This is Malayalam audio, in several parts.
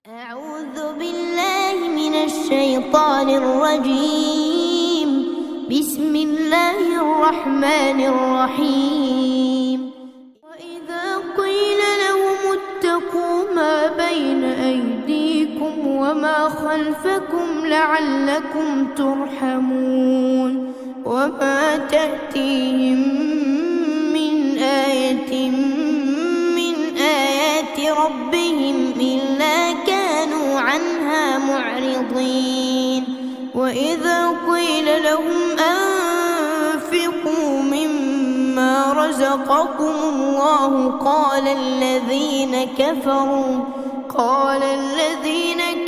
أعوذ بالله من الشيطان الرجيم. بسم الله الرحمن الرحيم. وإذا قيل لهم اتقوا ما بين أيديكم وما خلفكم لعلكم ترحمون وما تأتيهم من آية من آيات ربهم إلا كانوا عنها معرضين. وإذا قيل لهم أنفقوا مما رزقكم الله قال الذين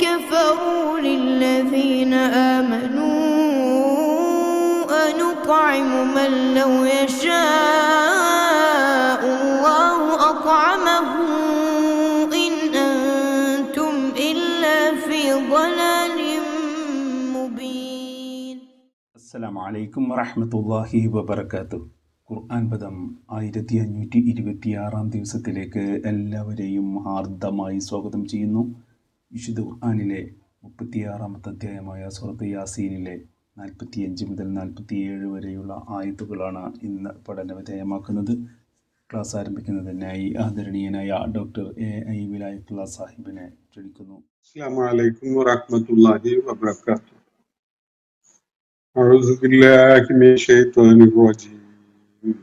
كفروا للذين آمنوا أنطعم من لو يشاء الله أطعمه إن أنتم إلا في ضلال مبين. അസ്സലാമു അലൈക്കും വറഹ്മത്തുള്ളാഹി വബറകാതുഹു. ഖുർആൻ പദം 1526 ദിവസത്തിലേക്ക് എല്ലാവരെയും ഹാർദമായി സ്വാഗതം ചെയ്യുന്നു. വിശുദ്ധ ഖുർആനിലെ 36-ാമത്തെ അധ്യായമായ സൂറത്ത് യാസീനിലെ 45 മുതൽ 47 വരെയുള്ള ആയത്തുകളാണ് ഇന്ന് പഠനവിധേയമാക്കുന്നത്. ക്ലാസ് ആരംഭിക്കുന്നതിനായി ആദരണീയനായ ഡോക്ടർ എ വിലായത്തുള്ള സാഹിബിനെ ക്ഷണിക്കുന്നു. അസ്സലാമു അലൈക്കും വറഹ്മത്തുള്ളാഹി വബറകാതുഹു. أعوذ بالله من الشيطان الرجيم.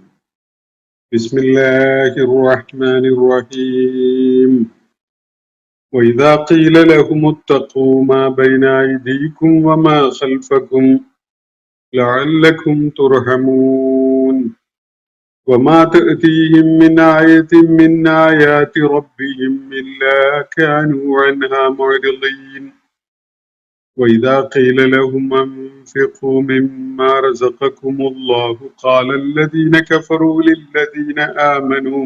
بسم الله الرحمن الرحيم. وإذا قيل لهم اتقوا ما بين أيديكم وما خلفكم لعلكم ترحمون وما تأتيهم من آية من آيات ربهم إلا كانوا عنها معرضين. وإذا قيل لهم أنفقوا مما رزقكم الله قال الذين كفروا للذين آمنوا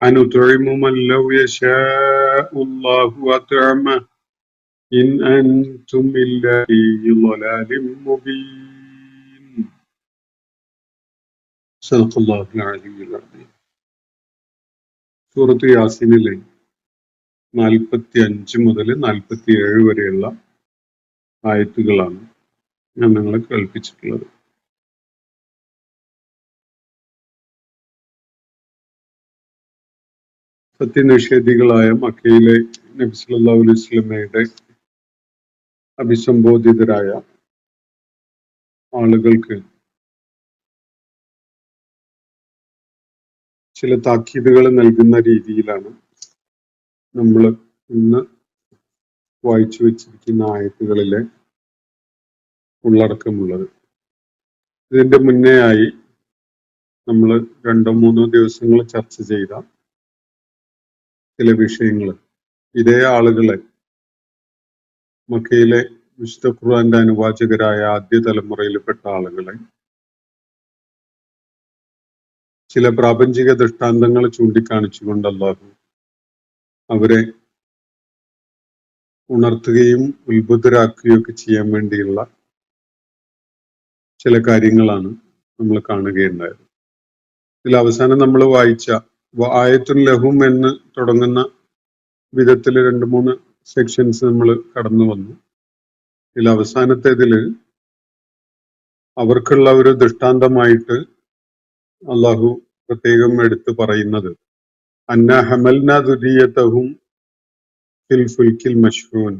أنطعم من لو يشاء الله أطعمه إن أنتم إلا في ضلال مبين. صدق الله العلي العظيم. സൂറത്ത് യാസീനിലെ 45 മുതൽ 47 വരെയുള്ള ആയത്തുകളാണ് ഞാൻ നിങ്ങളെ കേൾപ്പിച്ചിട്ടുള്ളത്. സത്യനിഷേധികളായ മക്കയിലെ നബി സല്ലല്ലാഹു അലൈഹി വസല്ലമയുടെ അഭിസംബോധിതരായ ആളുകൾക്ക് ചില താക്കീതുകൾ നൽകുന്ന രീതിയിലാണ് നമ്മൾ ഇന്ന് വായിച്ചു വെച്ചിരിക്കുന്ന ആയത്തുകളിലെ ഉള്ളടക്കമുള്ളത്. ഇതിന്റെ മുന്നേ ആയി നമ്മൾ 2-3 ദിവസങ്ങൾ ചർച്ച ചെയ്ത ചില വിഷയങ്ങൾ ഇതേ ആളുകളെ, മക്കയിലെ വിശുദ്ധ ഖുർആന്റെ അനുവാചകരായ ആദ്യ തലമുറയിൽപ്പെട്ട ആളുകളെ ചില പ്രാപഞ്ചിക ദൃഷ്ടാന്തങ്ങൾ ചൂണ്ടിക്കാണിച്ചുകൊണ്ട് അല്ലാഹു അവരെ ഉണർത്തുകയും ഉത്ബുദ്ധരാക്കുകയും ഒക്കെ ചെയ്യാൻ വേണ്ടിയുള്ള ചില കാര്യങ്ങളാണ് നമ്മൾ കാണുകയുണ്ടായത്. ഇതിൽ അവസാനം നമ്മൾ വായിച്ച ആയത്തുൻ ലഹും എന്ന് തുടങ്ങുന്ന വിധത്തിൽ 2-3 സെക്ഷൻസ് നമ്മൾ കടന്നു വന്നു. ഇതിൽ അവസാനത്തേതില് അവർക്കുള്ള ഒരു ദൃഷ്ടാന്തമായിട്ട് അള്ളാഹു പ്രത്യേകം എടുത്തു പറയുന്നത് അന്ന ഹമൽന ദുരിയതഹും ഫിൽ ഫുൽക്കിൽ മശ്ഹൂൻ,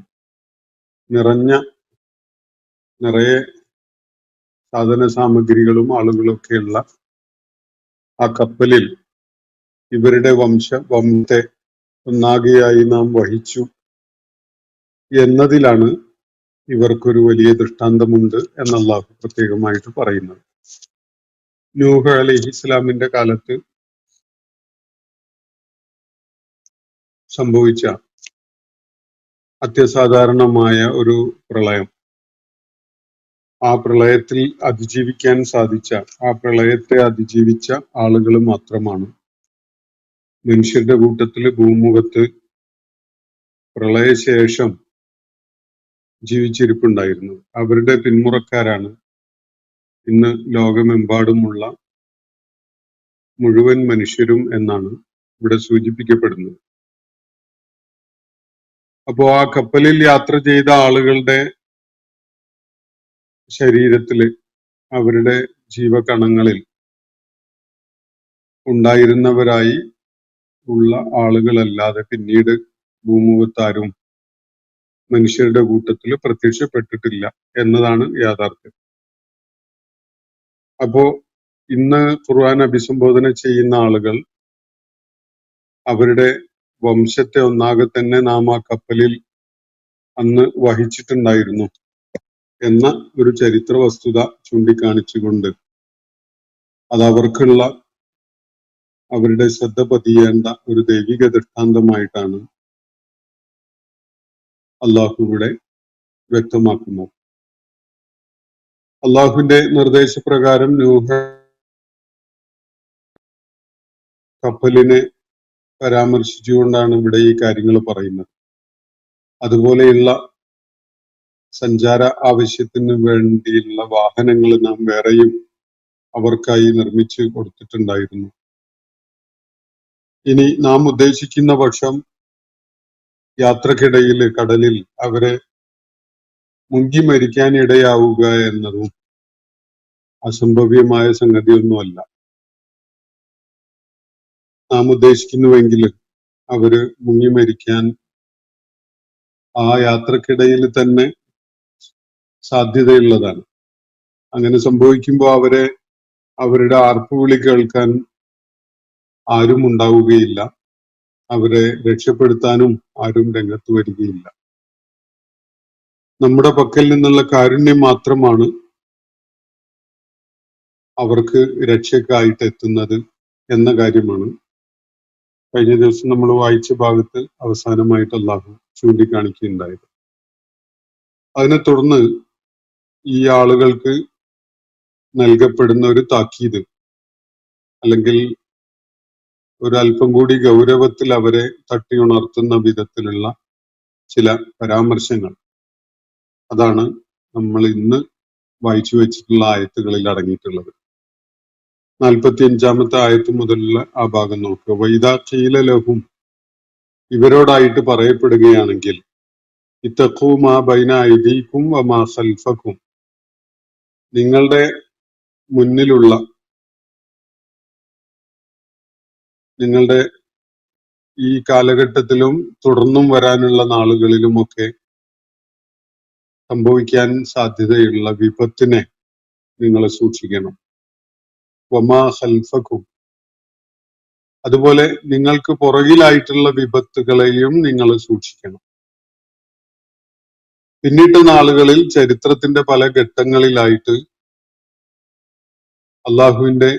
നിറയെ സാധന സാമഗ്രികളും ആളുകളൊക്കെയുള്ള ആ കപ്പലിൽ ഇവരുടെ വംശത്തെ ഒന്നാകെയായി നാം വഹിച്ചു എന്നതിലാണ് ഇവർക്കൊരു വലിയ ദൃഷ്ടാന്തമുണ്ട് എന്ന് അല്ലാഹു പ്രത്യേകമായിട്ട് പറയുന്നത്. നൂഹ് അലൈഹിസ്സലാമിന്റെ കാലത്ത് സംഭവിച്ച അത്യസാധാരണമായ ഒരു പ്രളയം, ആ പ്രളയത്തിൽ അതിജീവിക്കാൻ സാധിച്ച, ആ പ്രളയത്തെ അതിജീവിച്ച ആളുകൾ മാത്രമാണ് മനുഷ്യരുടെ കൂട്ടത്തിൽ ഭൂമുഖത്ത് പ്രളയശേഷം ജീവിച്ചിരിപ്പുണ്ടായിരുന്നത്. അവരുടെ പിന്മുറക്കാരാണ് ഇന്ന് ലോകമെമ്പാടുമുള്ള മുഴുവൻ മനുഷ്യരും എന്നാണ് ഇവിടെ സൂചിപ്പിക്കപ്പെടുന്നത്. അപ്പോ ആ കപ്പലിൽ യാത്ര ചെയ്ത ആളുകളുടെ ശരീരത്തില്, അവരുടെ ജീവകണങ്ങളിൽ ഉണ്ടായിരുന്നവരായി ഉള്ള ആളുകളല്ലാതെ പിന്നീട് ഭൂമുഖത്താരും മനുഷ്യരുടെ കൂട്ടത്തിൽ പ്രത്യക്ഷപ്പെട്ടിട്ടില്ല എന്നതാണ് യാഥാർത്ഥ്യം. അപ്പോ ഇന്ന് ഖുർആൻ അഭിസംബോധന ചെയ്യുന്ന ആളുകൾ അവരുടെ വംശത്തെ ഒന്നാകെ തന്നെ നാം ആ കപ്പലിൽ അന്ന് വഹിച്ചിട്ടുണ്ടായിരുന്നു എന്ന ഒരു ചരിത്ര വസ്തുത ചൂണ്ടിക്കാണിച്ചുകൊണ്ട് അത് അവർക്കുള്ള അവരുടെ ശ്രദ്ധ പതിയേണ്ട ഒരു ദൈവിക ദൃഷ്ടാന്തമായിട്ടാണ് അള്ളാഹു ഇവിടെ വ്യക്തമാക്കുന്നത്. അള്ളാഹുവിന്റെ നിർദ്ദേശപ്രകാരം നൂഹ് കപ്പലിനെ പരാമർശിച്ചുകൊണ്ടാണ് ഇവിടെ ഈ കാര്യങ്ങൾ പറയുന്നത്. അതുപോലെയുള്ള സഞ്ചാര ആവശ്യത്തിന് വേണ്ടിയുള്ള വാഹനങ്ങൾ നാം വേറെയും അവർക്കായി നിർമ്മിച്ചു കൊടുത്തിട്ടുണ്ടായിരുന്നു. ഇനി നാം ഉദ്ദേശിക്കുന്ന പക്ഷം യാത്രക്കിടയിൽ കടലിൽ അവരെ മുങ്ങി മരിക്കാൻ ഇടയാവുക എന്നതും അസംഭവ്യമായ സംഗതിയൊന്നുമല്ല. നാം ഉദ്ദേശിക്കുന്നുവെങ്കിൽ അവര് മുങ്ങി മരിക്കാൻ ആ യാത്രക്കിടയിൽ തന്നെ സാധ്യതയുള്ളതാണ്. അങ്ങനെ സംഭവിക്കുമ്പോൾ അവരുടെ ആർപ്പുവിളി കേൾക്കാൻ ആരും ഉണ്ടാവുകയില്ല, അവരെ രക്ഷപ്പെടുത്താനും ആരും രംഗത്ത് വരികയില്ല. നമ്മുടെ പക്കൽ നിന്നുള്ള കാരുണ്യം മാത്രമാണ് അവർക്ക് രക്ഷയ്ക്കായിട്ട് എത്തുന്നത് എന്ന കാര്യമാണ് കഴിഞ്ഞ ദിവസം നമ്മൾ വായിച്ച ഭാഗത്ത് അവസാനമായിട്ട് അള്ളാഹു ചൂണ്ടിക്കാണിക്കുകയുണ്ടായത്. അതിനെ തുടർന്ന് ഈ ആളുകൾക്ക് നൽകപ്പെടുന്ന ഒരു താക്കീത്, അല്ലെങ്കിൽ ഒരല്പം കൂടി ഗൗരവത്തിൽ അവരെ തട്ടിയുണർത്തുന്ന വിധത്തിലുള്ള ചില പരാമർശങ്ങൾ, അതാണ് നമ്മൾ ഇന്ന് വായിച്ചു വെച്ചിട്ടുള്ള ആയത്തുകളിൽ അടങ്ങിയിട്ടുള്ളത്. 45-ാമത്തെ ആയത്ത് മുതലുള്ള ആ ഭാഗം നോക്കുക. വൈദാ ഖീല ലഹും, ഇവരോടായിട്ട് പറയപ്പെടുകയാണെങ്കിൽ, ഇത്തഖൂ മാ ബൈന ഐദീകും വമാ ഖൽഫകും, നിങ്ങളുടെ മുന്നിലുള്ള, നിങ്ങളുടെ ഈ കാലഘട്ടത്തിലും തുടർന്നും വരാനുള്ള നാളുകളിലുമൊക്കെ സംഭവിക്കാൻ സാധ്യതയുള്ള വിപത്തിനെ നിങ്ങൾ സൂക്ഷിക്കണം. വമാ ഖൽഫകും, അതുപോലെ നിങ്ങൾക്ക് പുറകിലായിട്ടുള്ള വിപത്തുകളെയും നിങ്ങൾ സൂക്ഷിക്കണം. പിന്നിട്ട നാളുകളിൽ ചരിത്രത്തിന്റെ പല ഘട്ടങ്ങളിലായിട്ട് അള്ളാഹുവിന്റെ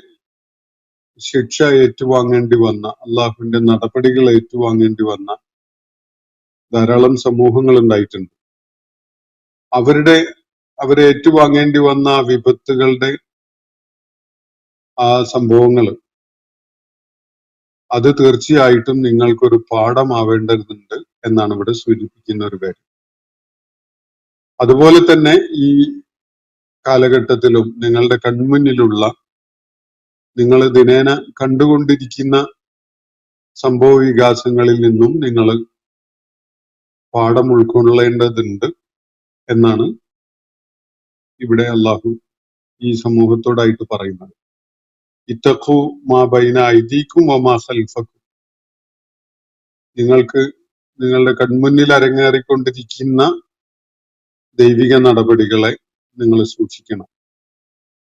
ശിക്ഷ ഏറ്റുവാങ്ങേണ്ടി വന്ന, അള്ളാഹുവിന്റെ നടപടികൾ ഏറ്റുവാങ്ങേണ്ടി വന്ന ധാരാളം സമൂഹങ്ങൾ ഉണ്ടായിട്ടുണ്ട്. അവരെ ഏറ്റുവാങ്ങേണ്ടി വന്ന ആ വിപത്തുകളുടെ ആ സംഭവങ്ങൾ, അത് തീർച്ചയായിട്ടും നിങ്ങൾക്കൊരു പാഠമാവേണ്ടതുണ്ട് എന്നാണ് ഇവിടെ സൂചിപ്പിക്കുന്ന ഒരു കാര്യം. അതുപോലെ തന്നെ ഈ കാലഘട്ടത്തിലും നിങ്ങളുടെ കൺമുന്നിലുള്ള, നിങ്ങൾ ദിനേന കണ്ടുകൊണ്ടിരിക്കുന്ന സംഭവ വികാസങ്ങളിൽ നിന്നും നിങ്ങൾ പാഠം ഉൾക്കൊള്ളേണ്ടതുണ്ട് എന്നാണ് ഇവിടെ അള്ളാഹു ഈ സമൂഹത്തോടായിട്ട് പറയുന്നത്. ഇത്തഖൂ മാ ബൈന ഐദീകും വമാ ഖൽഫകും, നിങ്ങൾക്ക് നിങ്ങളുടെ കൺമുന്നിൽ അരങ്ങേറിക്കൊണ്ടിരിക്കുന്ന ദൈവിക നടപടികളെ നിങ്ങൾ സൂക്ഷിക്കണം.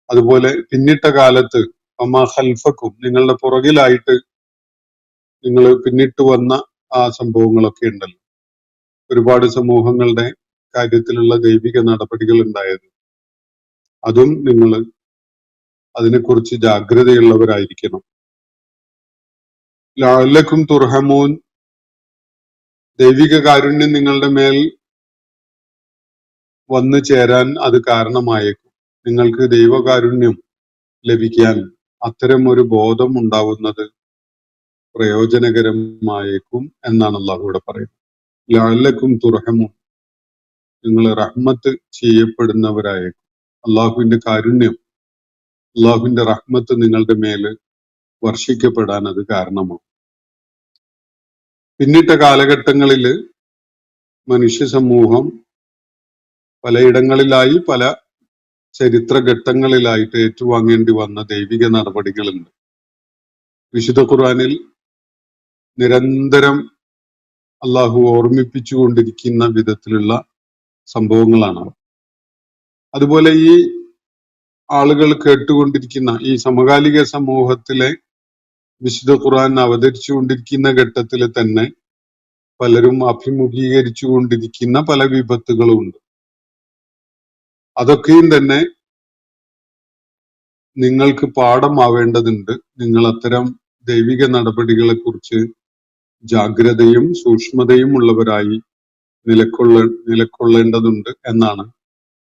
അതുപോലെ പിന്നിട്ട കാലത്ത് വമാ ഖൽഫകും, നിങ്ങളുടെ പുറകിലായിട്ട് നിങ്ങൾ പിന്നിട്ട് വന്ന ആ സംഭവങ്ങളൊക്കെ ഉണ്ടല്ലോ, ഒരുപാട് സമൂഹങ്ങളുടെ കാര്യത്തിലുള്ള ദൈവിക നടപടികൾ ഉണ്ടായത്, അതും നിങ്ങൾ അതിനെക്കുറിച്ച് ജാഗ്രതയുള്ളവരായിരിക്കണം. ലഅല്ലക്കും തുർഹമൂൻ, ദൈവിക കാരുണ്യം നിങ്ങളുടെ മേൽ വന്നു ചേരാൻ അത് കാരണമായേക്കും. നിങ്ങൾക്ക് ദൈവകാരുണ്യം ലഭിക്കാൻ അത്തരം ഒരു ബോധം ഉണ്ടാവുന്നത് പ്രയോജനകരമായേക്കും എന്നാണ് അള്ളാഹു ഇവിടെ പറയുന്നത്. ലഅല്ലക്കും തുർഹമൂൻ, നിങ്ങൾ റഹ്മത്ത് ചെയ്യപ്പെടുന്നവരായേക്കും. അള്ളാഹുവിന്റെ കാരുണ്യം, അള്ളാഹുവിന്റെ റഹ്മത്ത് നിങ്ങളുടെ മേല് വർഷിക്കപ്പെടാൻ അത് കാരണമാണ്. പിന്നിട്ട കാലഘട്ടങ്ങളിൽ മനുഷ്യ സമൂഹം പലയിടങ്ങളിലായി പല ചരിത്ര ഘട്ടങ്ങളിലായിട്ട് ഏറ്റുവാങ്ങേണ്ടി വന്ന ദൈവിക നടപടികളുണ്ട്. വിശുദ്ധ ഖുർആനിൽ നിരന്തരം അള്ളാഹു ഓർമ്മിപ്പിച്ചുകൊണ്ടിരിക്കുന്ന വിധത്തിലുള്ള സംഭവങ്ങളാണ്. അതുപോലെ ഈ ആളുകൾ കേട്ടുകൊണ്ടിരിക്കുന്ന ഈ സമകാലിക സമൂഹത്തിലെ വിശുദ്ധ ഖുർആൻ അവതരിച്ചുകൊണ്ടിരിക്കുന്ന ഘട്ടത്തിൽ തന്നെ പലരും അഭിമുഖീകരിച്ചു കൊണ്ടിരിക്കുന്ന പല വിപത്തുകളും ഉണ്ട്. അതൊക്കെയും തന്നെ നിങ്ങൾക്ക് പാഠമാവേണ്ടതുണ്ട്. നിങ്ങൾ അത്തരം ദൈവിക നടപടികളെ കുറിച്ച് ജാഗ്രതയും സൂക്ഷ്മതയും ഉള്ളവരായി നിലകൊള്ളേണ്ടതുണ്ട് എന്നാണ്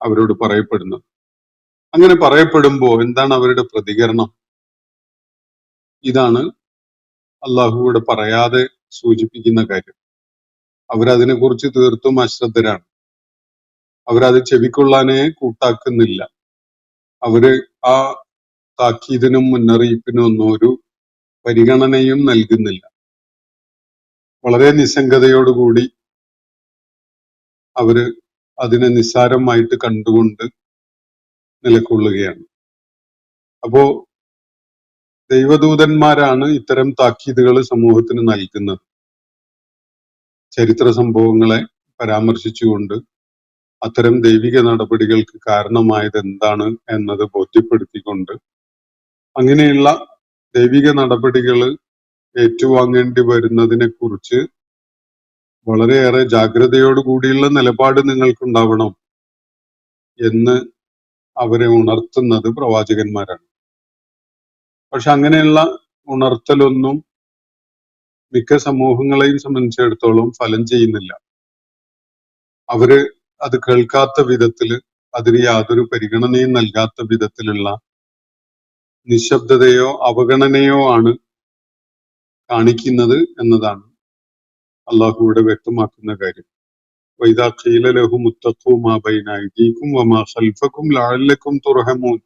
അവരോട് പറയപ്പെടുന്നത്. അങ്ങനെ പറയപ്പെടുമ്പോൾ എന്താണ് അവരുടെ പ്രതികരണം? ഇതാണ് അള്ളാഹുവോട് പറയാതെ സൂചിപ്പിക്കുന്ന കാര്യം. അവരതിനെ കുറിച്ച് തീർത്തും അശ്രദ്ധരാണ്. അവരത് ചെവിക്കൊള്ളാനേ കൂട്ടാക്കുന്നില്ല. അവര് ആ താക്കീതിനും മുന്നറിയിപ്പിനും ഒന്നും ഒരു പരിഗണനയും നൽകുന്നില്ല. വളരെ നിസ്സംഗതയോടുകൂടി അവര് അതിനെ നിസ്സാരമായിട്ട് കണ്ടുകൊണ്ട് നിലകൊള്ളുകയാണ്. അപ്പോ ദൈവദൂതന്മാരാണ് ഇത്തരം താക്കീതുകൾ സമൂഹത്തിന് നൽകുന്നത്. ചരിത്ര സംഭവങ്ങളെ പരാമർശിച്ചുകൊണ്ട് അത്തരം ദൈവിക നടപടികൾക്ക് കാരണമായത് എന്താണ് എന്നത് ബോധ്യപ്പെടുത്തിക്കൊണ്ട് അങ്ങനെയുള്ള ദൈവിക നടപടികൾ ഏറ്റുവാങ്ങേണ്ടി വരുന്നതിനെ കുറിച്ച് വളരെയേറെ ജാഗ്രതയോടുകൂടിയുള്ള നിലപാട് നിങ്ങൾക്കുണ്ടാവണം എന്ന് അവരെ ഉണർത്തുന്നത് പ്രവാചകന്മാരാണ്. പക്ഷെ അങ്ങനെയുള്ള ഉണർത്തലൊന്നും മിക്ക സമൂഹങ്ങളെയും സംബന്ധിച്ചിടത്തോളം ഫലം ചെയ്യുന്നില്ല. അവര് അത് കേൾക്കാത്ത വിധത്തില്, അതിന് യാതൊരു പരിഗണനയും നൽകാത്ത വിധത്തിലുള്ള നിശബ്ദതയോ അവഗണനയോ ആണ് കാണിക്കുന്നത് എന്നതാണ് അള്ളാഹുവിടെ വ്യക്തമാക്കുന്ന കാര്യം. വൈദാ ഖീല ലഹും ഇത്തഖൂ മാ ബൈന അയ്ദീകും വമാ ഖൽഫകും ലഅല്ലകും തുർഹമൂൻ.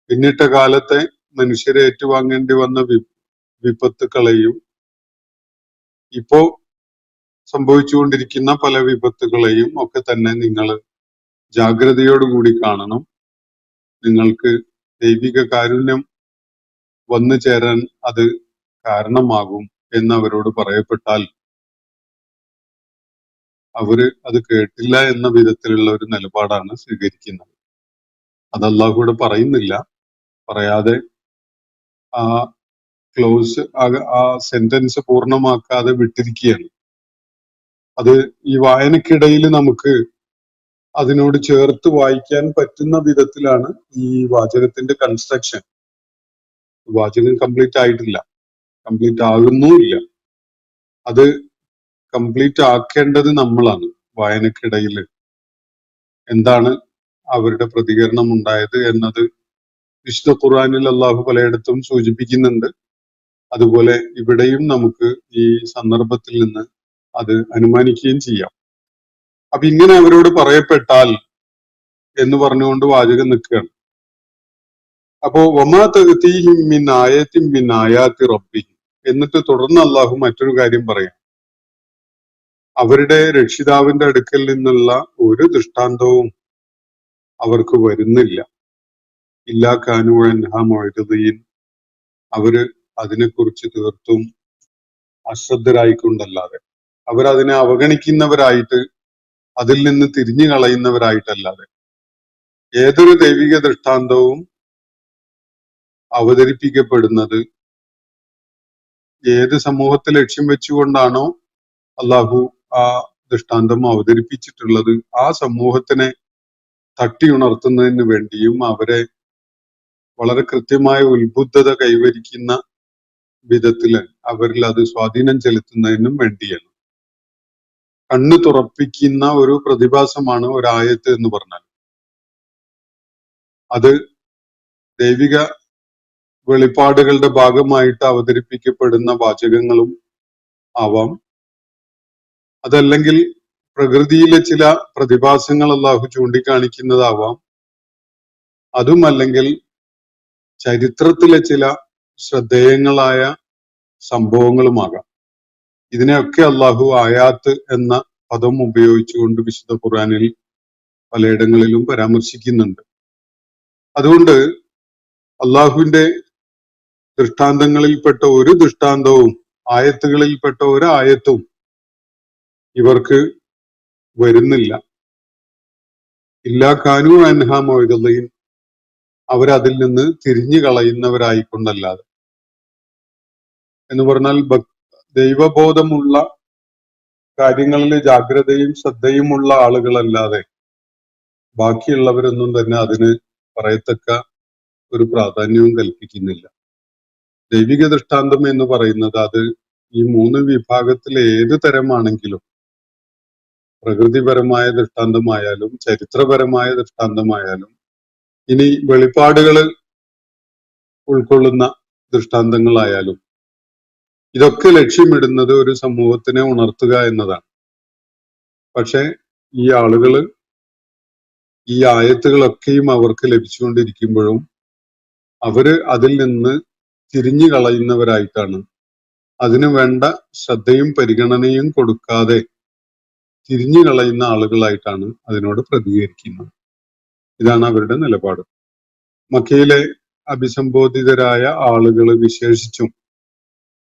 പിന്നിട്ട കാലത്തെ മനുഷ്യരെ ഏറ്റുവാങ്ങേണ്ടി വന്ന വിപത്തുക്കളെയും ഇപ്പോ സംഭവിച്ചുകൊണ്ടിരിക്കുന്ന പല വിപത്തുകളെയും ഒക്കെ തന്നെ നിങ്ങൾ ജാഗ്രതയോടുകൂടി കാണണം. നിങ്ങൾക്ക് ദൈവിക കാരുണ്യം വന്നു ചേരാൻ അത് കാരണമാകും എന്നവരോട് പറയപ്പെട്ടാൽ അവര് അത് കേട്ടില്ല എന്ന വിധത്തിലുള്ള ഒരു നിലപാടാണ് സ്വീകരിക്കുന്നത്. അത് അല്ലാഹുവോട് പറയുന്നില്ല, പറയാതെ ആ ക്ലോസ് ആ സെന്റൻസ് പൂർണ്ണമാക്കാതെ വിട്ടിരിക്കുകയാണ്. അത് ഈ വായനക്കിടയിൽ നമുക്ക് അതിനോട് ചേർത്ത് വായിക്കാൻ പറ്റുന്ന വിധത്തിലാണ് ഈ വാചകത്തിന്റെ കൺസ്ട്രക്ഷൻ. വാചകം കംപ്ലീറ്റ് ആയിട്ടില്ല, കംപ്ലീറ്റ് ആകുന്നുമില്ല. അത് കംപ്ലീറ്റ് ആക്കേണ്ടത് നമ്മളാണ്. വായനക്കിടയിൽ എന്താണ് അവരുടെ പ്രതികരണം ഉണ്ടായത് എന്നത് വിശുദ്ധ ഖുർആനിൽ അള്ളാഹു പലയിടത്തും സൂചിപ്പിക്കുന്നുണ്ട്. അതുപോലെ ഇവിടെയും നമുക്ക് ഈ സന്ദർഭത്തിൽ നിന്ന് അത് അനുമാനിക്കുകയും ചെയ്യാം. അപ്പൊ ഇങ്ങനെ അവരോട് പറയപ്പെട്ടാൽ എന്ന് പറഞ്ഞുകൊണ്ട് വാചകം നിൽക്കുകയാണ്. അപ്പോ വമാ തഅ്തീഹിം മിൻ ആയത്തിൻ മിൻ ആയാത്തി റബ്ബിഹിം, എന്നിട്ട് തുടർന്ന് അള്ളാഹു മറ്റൊരു കാര്യം പറയാം. അവരുടെ രക്ഷിതാവിന്റെ അടുക്കൽ നിന്നുള്ള ഒരു ദൃഷ്ടാന്തവും അവർക്ക് വരുന്നില്ല. ഇല്ലാ കാനൂ അൻഹാ മുഅ്രിദീൻ, അവര് അതിനെക്കുറിച്ച് തീർത്തും അശ്രദ്ധരായിക്കൊണ്ടല്ലാതെ, അവരതിനെ അവഗണിക്കുന്നവരായിട്ട്, അതിൽ നിന്ന് തിരിഞ്ഞു കളയുന്നവരായിട്ടല്ലാതെ. ഏതൊരു ദൈവിക ദൃഷ്ടാന്തവും അവതരിപ്പിക്കപ്പെടുന്നത് ഏത് സമൂഹത്തെ ലക്ഷ്യം വെച്ചുകൊണ്ടാണോ അള്ളാഹു ആ ദൃഷ്ടാന്തം അവതരിപ്പിച്ചിട്ടുള്ളത്, ആ സമൂഹത്തിനെ തട്ടിയുണർത്തുന്നതിന് വേണ്ടിയും അവരെ വളരെ കൃത്യമായ ഉത്ബുദ്ധത കൈവരിക്കുന്ന വിധത്തില് അവരിൽ അത് സ്വാധീനം ചെലുത്തുന്നതിനും വേണ്ടിയാണ്. കണ്ണ് തുറപ്പിക്കുന്ന ഒരു പ്രതിഭാസമാണ് ഒരായത്ത് എന്ന് പറഞ്ഞാൽ. അത് ദൈവിക വെളിപ്പാടുകളുടെ ഭാഗമായിട്ട് അവതരിപ്പിക്കപ്പെടുന്ന വാചകങ്ങളും ആവാം, അതല്ലെങ്കിൽ പ്രകൃതിയിലെ ചില പ്രതിഭാസങ്ങൾ അല്ലാഹു ചൂണ്ടിക്കാണിക്കുന്നതാവാം, അതുമല്ലെങ്കിൽ ചരിത്രത്തിലെ ചില ശ്രദ്ധേയങ്ങളായ സംഭവങ്ങളുമാകാം. ഇതിനെയൊക്കെ അല്ലാഹു ആയാത്ത് എന്ന പദം ഉപയോഗിച്ചുകൊണ്ട് വിശുദ്ധ ഖുർആനിൽ പലയിടങ്ങളിലും പരാമർശിക്കുന്നുണ്ട്. അതുകൊണ്ട് അള്ളാഹുവിന്റെ ദൃഷ്ടാന്തങ്ങളിൽപ്പെട്ട ഒരു ദൃഷ്ടാന്തവും ആയത്തുകളിൽപ്പെട്ട ഒരു ആയത്തും ഇവർക്ക് വരുന്നില്ല. ഇല്ലാ കാനു അൻഹാ മൗഇദീൻ, അവരതിൽ നിന്ന് തിരിഞ്ഞു കളയുന്നവരായിക്കൊണ്ടല്ലാതെ. എന്ന് പറഞ്ഞാൽ ദൈവബോധമുള്ള കാര്യങ്ങളിൽ ജാഗ്രതയും ശ്രദ്ധയുമുള്ള ആളുകളല്ലാതെ ബാക്കിയുള്ളവരൊന്നും തന്നെ അതിന് പറയത്തക്ക ഒരു പ്രാധാന്യവും കൽപ്പിക്കുന്നില്ല. ദൈവിക ദൃഷ്ടാന്തം എന്ന് പറയുന്നത് അത് ഈ മൂന്ന് വിഭാഗത്തിലെ ഏത് തരമാണെങ്കിലും, പ്രകൃതിപരമായ ദൃഷ്ടാന്തമായാലും ചരിത്രപരമായ ദൃഷ്ടാന്തമായാലും ഇനി വെളിപ്പാടുകൾ ഉൾക്കൊള്ളുന്ന ദൃഷ്ടാന്തങ്ങളായാലും ഇതൊക്കെ ലക്ഷ്യമിടുന്നത് ഒരു സമൂഹത്തിനെ ഉണർത്തുക എന്നതാണ്. പക്ഷെ ഈ ആളുകള് ഈ ആയത്തുകളൊക്കെയും അവർക്ക് ലഭിച്ചുകൊണ്ടിരിക്കുമ്പോഴും അവര് അതിൽ നിന്ന് തിരിഞ്ഞു കളയുന്നവരായിട്ടാണ്, അതിനു വേണ്ട ശ്രദ്ധയും പരിഗണനയും കൊടുക്കാതെ തിരിഞ്ഞു കളയുന്ന ആളുകളായിട്ടാണ് അതിനോട് പ്രതികരിക്കുന്നത്. ഇതാണ് അവരുടെ നിലപാട്. മക്കയിലെ അഭിസംബോധിതരായ ആളുകൾ വിശേഷിച്ചും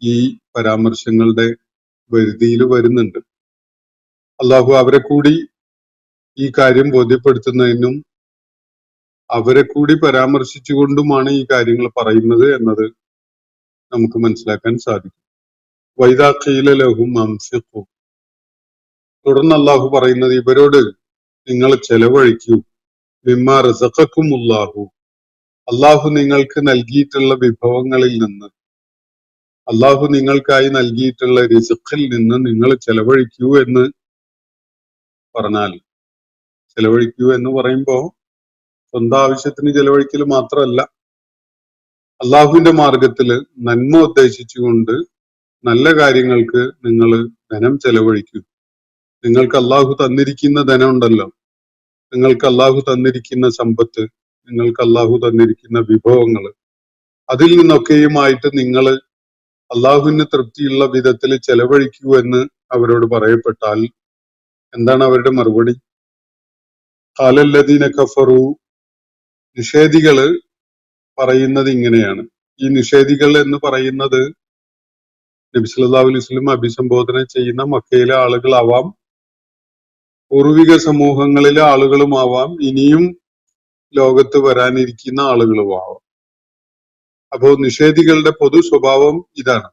ഈ പരാമർശങ്ങളുടെ വരുതിയിൽ വരുന്നുണ്ട്. അള്ളാഹു അവരെ കൂടി ഈ കാര്യം ബോധ്യപ്പെടുത്തുന്നതിനും അവരെ കൂടി പരാമർശിച്ചുകൊണ്ടുമാണ് ഈ കാര്യങ്ങൾ പറയുന്നത് എന്നത് നമുക്ക് മനസ്സിലാക്കാൻ സാധിക്കും. വൈദാ ഖീല ലഹും അൻഫിഖു, തുടർന്ന് അള്ളാഹു പറയുന്നത് ഇവരോട് നിങ്ങൾ ചെലവഴിക്കൂ, മിമ്മാ റസഖക്കുമുല്ലാഹു, അള്ളാഹു നിങ്ങൾക്ക് നൽകിയിട്ടുള്ള വിഭവങ്ങളിൽ നിന്ന്, അള്ളാഹു നിങ്ങൾക്കായി നൽകിയിട്ടുള്ള റിസ്ഖിൽ നിന്ന് നിങ്ങൾ ചെലവഴിക്കൂ എന്ന് പറഞ്ഞാൽ, ചെലവഴിക്കൂ എന്ന് പറയുമ്പോ സ്വന്തം ആവശ്യത്തിന് ചെലവഴിക്കൽ മാത്രമല്ല, അള്ളാഹുവിന്റെ മാർഗത്തില് നന്മ ഉദ്ദേശിച്ചുകൊണ്ട് നല്ല കാര്യങ്ങൾക്ക് നിങ്ങൾ ധനം ചെലവഴിക്കൂ. നിങ്ങൾക്ക് അള്ളാഹു തന്നിരിക്കുന്ന ധനം ഉണ്ടല്ലോ, നിങ്ങൾക്ക് അള്ളാഹു തന്നിരിക്കുന്ന സമ്പത്ത്, നിങ്ങൾക്ക് അള്ളാഹു തന്നിരിക്കുന്ന വിഭവങ്ങൾ, അതിൽ നിന്നൊക്കെയുമായിട്ട് നിങ്ങൾ അള്ളാഹുവിന് തൃപ്തിയുള്ള വിധത്തിൽ ചെലവഴിക്കൂ എന്ന് അവരോട് പറയപ്പെട്ടാൽ എന്താണ് അവരുടെ മറുപടി? ഖാലല്ലദീന കഫറു, നിഷേധികള് പറയുന്നത് ഇങ്ങനെയാണ്. ഈ നിഷേധികൾ എന്ന് പറയുന്നത് നബി സല്ലല്ലാഹു അലൈഹി വസല്ലം അഭിസംബോധന ചെയ്യുന്ന മക്കയിലെ ആളുകളാവാം, പൂർവിക സമൂഹങ്ങളിലെ ആളുകളുമാവാം, ഇനിയും ലോകത്ത് വരാനിരിക്കുന്ന ആളുകളുമാവാം. അപ്പോ നിഷേധികളുടെ പൊതു സ്വഭാവം ഇതാണ്.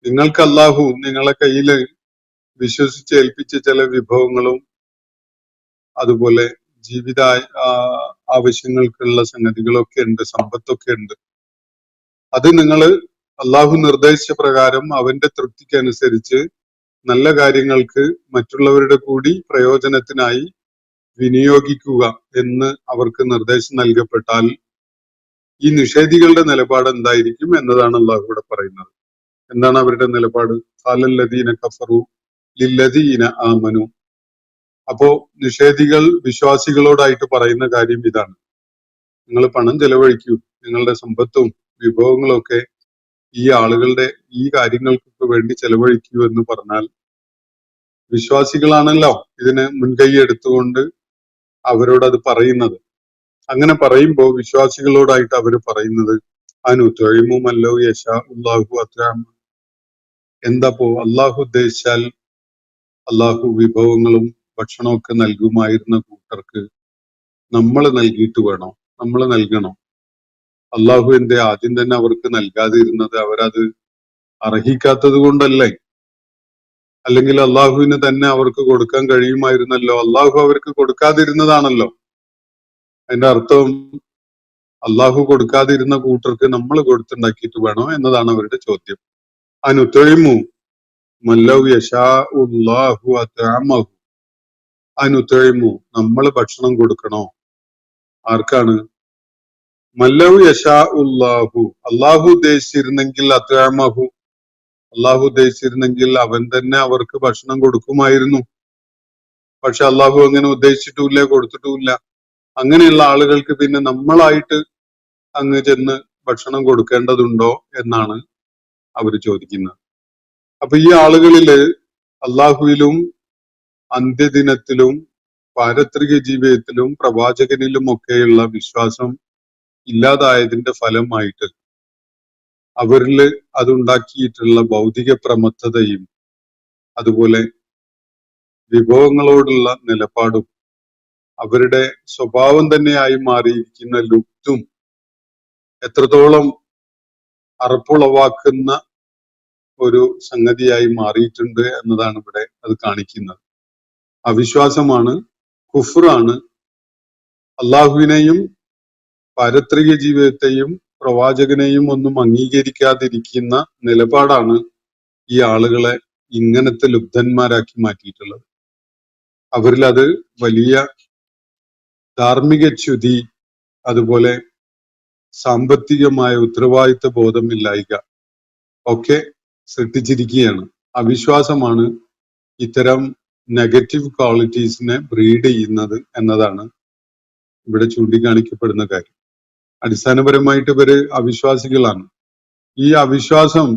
നിങ്ങൾക്ക് അള്ളാഹു നിങ്ങളെ കയ്യിൽ വിശ്വസിച്ചേൽപ്പിച്ച ചില വിഭവങ്ങളും അതുപോലെ ജീവിത ആവശ്യങ്ങൾക്കുള്ള സംഗതികളൊക്കെ ഉണ്ട്, സമ്പത്തൊക്കെ ഉണ്ട്. അത് നിങ്ങൾ അള്ളാഹു നിർദ്ദേശിച്ച പ്രകാരം അവന്റെ തൃപ്തിക്കനുസരിച്ച് നല്ല കാര്യങ്ങൾക്ക് മറ്റുള്ളവരുടെ കൂടി പ്രയോജനത്തിനായി വിനിയോഗിക്കുക എന്ന് അവർക്ക് നിർദ്ദേശം നൽകപ്പെട്ടാൽ ഈ നിഷേധികളുടെ നിലപാട് എന്തായിരിക്കും എന്നതാണ് അള്ളാഹു ഇവിടെ പറയുന്നത്. എന്താണ് അവരുടെ നിലപാട്? ഖാലല്ലദീന കഫറു ലില്ലദീന ആമനു. അപ്പോ നിഷേധികൾ വിശ്വാസികളോടായിട്ട് പറയുന്ന കാര്യം ഇതാണ്: നിങ്ങൾ പണം ചെലവഴിക്കൂ, നിങ്ങളുടെ സമ്പത്തും വിഭവങ്ങളും ഒക്കെ ഈ ആളുകളുടെ ഈ കാര്യങ്ങൾക്കൊക്കെ വേണ്ടി ചെലവഴിക്കൂ എന്ന് പറഞ്ഞാൽ വിശ്വാസികളാണല്ലോ ഇതിന് മുൻകൈ എടുത്തുകൊണ്ട് അവരോട് അത് പറയുന്നത്. അങ്ങനെ പറയുമ്പോൾ വിശ്വാസികളോടായിട്ട് അവർ പറയുന്നത് അനുതൊഴിമുമല്ലോ യശാ ഉല്ലാഹു അത്രാം, എന്താപ്പോ അള്ളാഹു ഉദ്ദേശിച്ചാൽ അള്ളാഹു വിഭവങ്ങളും ഭക്ഷണമൊക്കെ നൽകുമായിരുന്ന കൂട്ടർക്ക് നമ്മൾ നൽകിയിട്ട് വേണോ? നമ്മൾ നൽകണോ? അള്ളാഹു എന്തേ ആദ്യം തന്നെ അവർക്ക് നൽകാതിരുന്നത്? അവരത് അർഹിക്കാത്തത് കൊണ്ടല്ലേ? അല്ലെങ്കിൽ അള്ളാഹുവിന് തന്നെ അവർക്ക് കൊടുക്കാൻ കഴിയുമായിരുന്നല്ലോ, അള്ളാഹു അവർക്ക് കൊടുക്കാതിരുന്നതാണല്ലോ. അതിന്റെ അർത്ഥം അള്ളാഹു കൊടുക്കാതിരുന്ന കൂട്ടർക്ക് നമ്മൾ കൊടുത്തുണ്ടാക്കിയിട്ട് വേണോ എന്നതാണ് അവരുടെ ചോദ്യം. അനുതൊഴിമു മല്ലൗ യശാ ഉല്ലാഹു അത്അമഹു, അനുതൊഴിമു, നമ്മൾ ഭക്ഷണം കൊടുക്കണോ? ആർക്കാണ്? മല്ലൗ യശാ ഉല്ലാഹു, അള്ളാഹു ഉദ്ദേശിച്ചിരുന്നെങ്കിൽ അത്അമഹു, അള്ളാഹു ഉദ്ദേശിച്ചിരുന്നെങ്കിൽ അവൻ തന്നെ അവർക്ക് ഭക്ഷണം കൊടുക്കുമായിരുന്നു. പക്ഷെ അള്ളാഹു അങ്ങനെ ഉദ്ദേശിച്ചിട്ടുമില്ല, കൊടുത്തിട്ടുമില്ല. അങ്ങനെയുള്ള ആളുകൾക്ക് പിന്നെ നമ്മളായിട്ട് അങ്ങ് ചെന്ന് ഭക്ഷണം കൊടുക്കേണ്ടതുണ്ടോ എന്നാണ് അവർ ചോദിക്കുന്നത്. അപ്പൊ ഈ ആളുകളില് അള്ളാഹുവിലും അന്ത്യദിനത്തിലും പാരത്രിക ജീവിതത്തിലും പ്രവാചകനിലുമൊക്കെയുള്ള വിശ്വാസം ഇല്ലാതായതിന്റെ ഫലമായിട്ട് അവരിൽ അതുണ്ടാക്കിയിട്ടുള്ള ഭൗതിക പ്രമത്തതയും അതുപോലെ വിഭവങ്ങളോടുള്ള നിലപാടും അവരുടെ സ്വഭാവം തന്നെയായി മാറിയിരിക്കുന്ന ലുപ്തും എത്രത്തോളം അറപ്പുളവാക്കുന്ന ഒരു സംഗതിയായി മാറിയിട്ടുണ്ട് എന്നതാണ് ഇവിടെ അത് കാണിക്കുന്നത്. അവിശ്വാസമാണ്, കുഫ്റാണ്, അള്ളാഹുവിനെയും പാരത്രിക ജീവിതത്തെയും പ്രവാചകനെയും ഒന്നും അംഗീകരിക്കാതിരിക്കുന്ന നിലപാടാണ് ഈ ആളുകളെ ഇങ്ങനത്തെ ലുബ്ധന്മാരാക്കി മാറ്റിയിട്ടുള്ളത്. അവരിൽ അത് വലിയ ധാർമ്മിക ച്യുതി, അതുപോലെ സാമ്പത്തികമായ ഉത്തരവാദിത്വ ബോധമില്ലായ്ക ഒക്കെ സൃഷ്ടിച്ചിരിക്കുകയാണ്. അവിശ്വാസമാണ് ഇത്തരം നെഗറ്റീവ് ക്വാളിറ്റീസിനെ ബ്രീഡ് ചെയ്യുന്നത് എന്നതാണ് ഇവിടെ ചൂണ്ടിക്കാണിക്കപ്പെടുന്ന കാര്യം. അടിസ്ഥാനപരമായിട്ട് ഇവര് അവിശ്വാസികളാണ്. ഈ അവിശ്വാസം